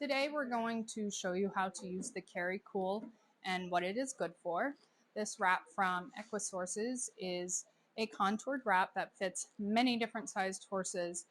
Today we're going to show you how to use the Carry Cool and what it is good for. This wrap from Equisources is a contoured wrap that fits many different sized horses,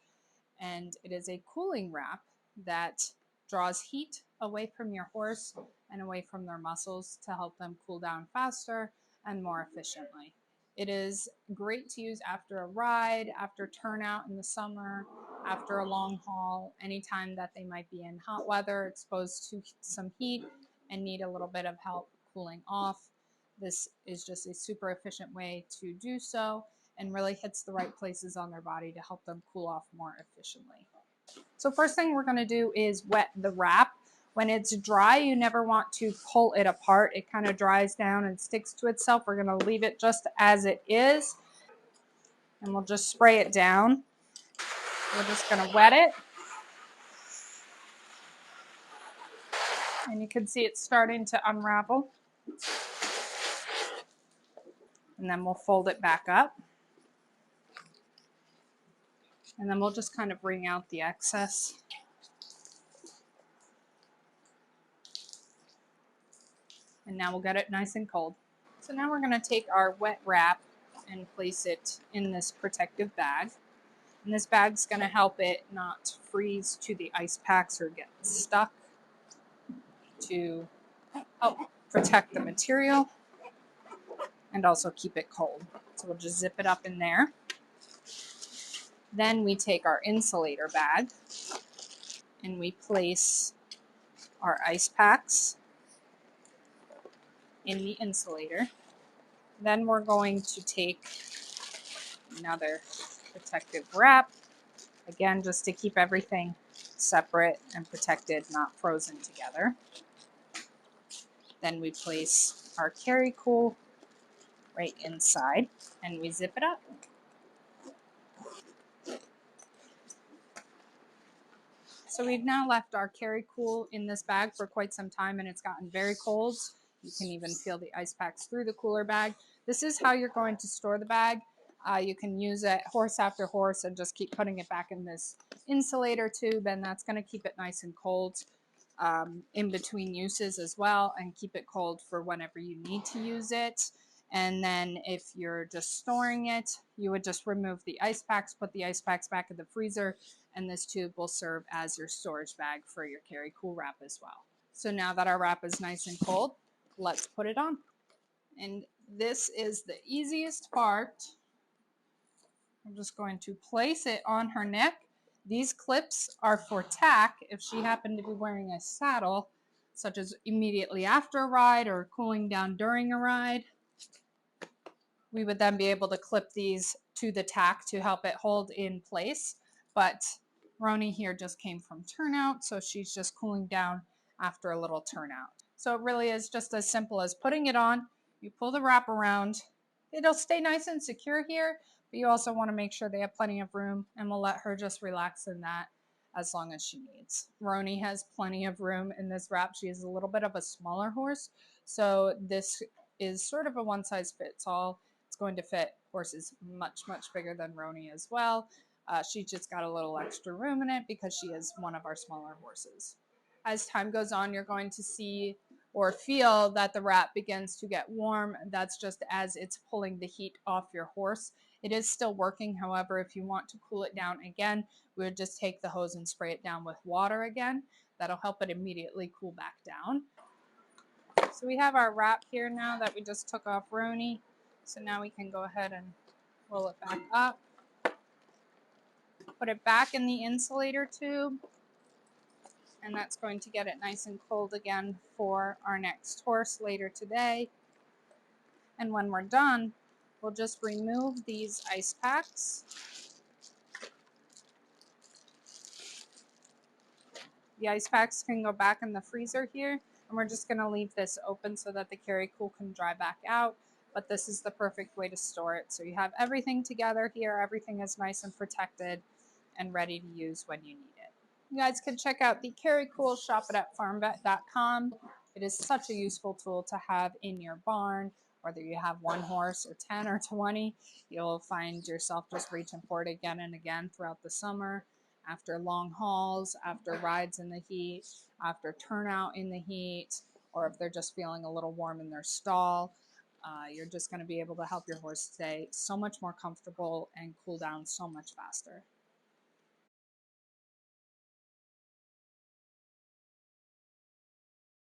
and it is a cooling wrap that draws heat away from your horse and away from their muscles to help them cool down faster and more efficiently. It is great to use after a ride, after turnout in the summer, after a long haul, anytime that they might be in hot weather, exposed to some heat, and need a little bit of help cooling off. This is just a super efficient way to do so and really hits the right places on their body to help them cool off more efficiently. So first thing we're going to do is wet the wrap. When it's dry, you never want to pull it apart. It kind of dries down and sticks to itself. We're going to leave it just as it is, and we'll just spray it down. We're just going to wet it. And you can see it's starting to unravel. And then we'll fold it back up. And then we'll just kind of wring out the excess. And now we'll get it nice and cold. So now we're going to take our wet wrap and place it in this protective bag. And this bag's going to help it not freeze to the ice packs or get stuck, to help protect the material and also keep it cold. So we'll just zip it up in there. Then we take our insulator bag and we place our ice packs in the insulator. Then we're going to take another protective wrap, again just to keep everything separate and protected, not frozen together. Then we place our Carry Cool right inside and we zip it up. So we've now left our Carry Cool in this bag for quite some time, and it's gotten very cold. You can even feel the ice packs through the cooler bag. This is how you're going to store the bag. You can use it horse after horse and just keep putting it back in this insulator tube, and that's going to keep it nice and cold in between uses as well, and keep it cold for whenever you need to use it. And then if you're just storing it, you would just remove the ice packs, put the ice packs back in the freezer, and this tube will serve as your storage bag for your Carry Cool wrap as well. So now that our wrap is nice and cold, let's put it on. And this is the easiest part. I'm just going to place it on her neck. These clips are for tack if she happened to be wearing a saddle, such as immediately after a ride or cooling down during a ride. We would then be able to clip these to the tack to help it hold in place. But Roni here just came from turnout, so she's just cooling down after a little turnout. So it really is just as simple as putting it on. You pull the wrap around. It'll stay nice and secure here, but you also want to make sure they have plenty of room, and we'll let her just relax in that as long as she needs. Roni has plenty of room in this wrap. She is a little bit of a smaller horse, so this is sort of a one-size-fits-all. It's going to fit horses much, much bigger than Roni as well. She just got a little extra room in it because she is one of our smaller horses. As time goes on, you're going to see or feel that the wrap begins to get warm. That's just as it's pulling the heat off your horse. It is still working. However, if you want to cool it down again, we would just take the hose and spray it down with water again. That'll help it immediately cool back down. So we have our wrap here now that we just took off Roni. So now we can go ahead and roll it back up. Put it back in the insulator tube. And that's going to get it nice and cold again for our next horse later today. And when we're done, we'll just remove these ice packs. The ice packs can go back in the freezer here, and we're just going to leave this open so that the Carry Cool can dry back out. But this is the perfect way to store it. So you have everything together here. Everything is nice and protected and ready to use when you need it. You guys can check out the Carry Cool, shop it at FarmVet.com. It is such a useful tool to have in your barn. Whether you have one horse or 10 or 20, you'll find yourself just reaching for it again and again throughout the summer. after long hauls, after rides in the heat, after turnout in the heat, or if they're just feeling a little warm in their stall. You're just going to be able to help your horse stay so much more comfortable and cool down so much faster.